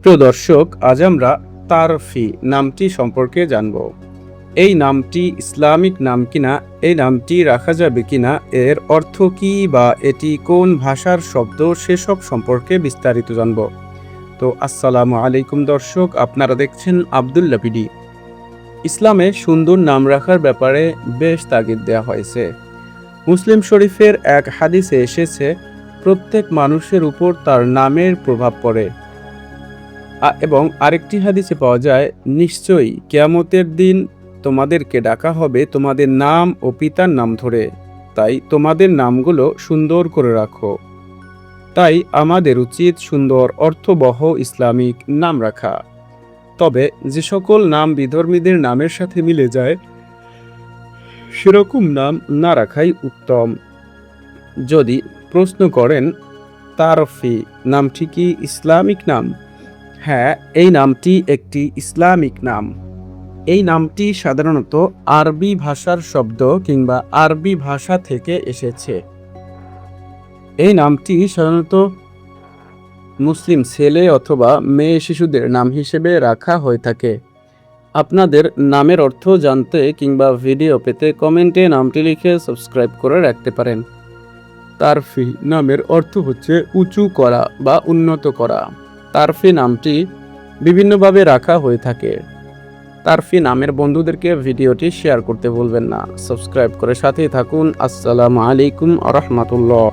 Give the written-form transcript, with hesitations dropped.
প্রিয় দর্শক, আজ আমরা তারফি নামটি সম্পর্কে জানব। এই নামটি ইসলামিক নাম কিনা, এই নামটি রাখা যাবে কিনা, এর অর্থ কি বা এটি কোন ভাষার শব্দ, সেসব সম্পর্কে বিস্তারিত জানব। তো আসসালামু আলাইকুম দর্শক, আপনারা দেখছেন আব্দুল্লাহ পিডি। ইসলামে সুন্দর নাম রাখার ব্যাপারে বেশ তাগিদ দেওয়া হয়েছে। মুসলিম শরীফের এক হাদিসে এসেছে, প্রত্যেক মানুষের উপর তার নামের প্রভাব পড়ে। এবং আরেকটি হাদিসে পাওয়া যায়, নিশ্চয়ই কিয়ামতের দিন তোমাদেরকে ডাকা হবে তোমাদের নাম ও পিতার নাম ধরে, তাই তোমাদের নামগুলো সুন্দর করে রাখো। তাই আমাদের উচিত সুন্দর অর্থবহ ইসলামিক নাম রাখা। তবে যে সকল নাম বিধর্মীদের নামের সাথে মিলে যায়, সেরকম নাম না রাখাই উত্তম। যদি প্রশ্ন করেন তারফি নামটি কি ইসলামিক নাম? হ্যাঁ, এই নামটি একটি ইসলামিক নাম। এই নামটি সাধারণত আরবি ভাষার শব্দ কিংবা আরবি ভাষা থেকে এসেছে। এই নামটি সাধারণত মুসলিম ছেলে অথবা মেয়ে শিশুদের নাম হিসেবে রাখা হয়ে থাকে। আপনাদের নামের অর্থ জানতে কিংবা ভিডিও পেতে কমেন্টে নামটি লিখে সাবস্ক্রাইব করে রাখতে পারেন। তারফি নামের অর্থ হচ্ছে উঁচু করা বা উন্নত করা। তারফি নামটি বিভিন্নভাবে রাখা হয়ে থাকে। তারফি নামের বন্ধুদেরকে ভিডিওটি শেয়ার করতে ভুলবেন না। সাবস্ক্রাইব করে সাথেই থাকুন। আসসালামু আলাইকুম ওয়া রাহমাতুল্লাহ।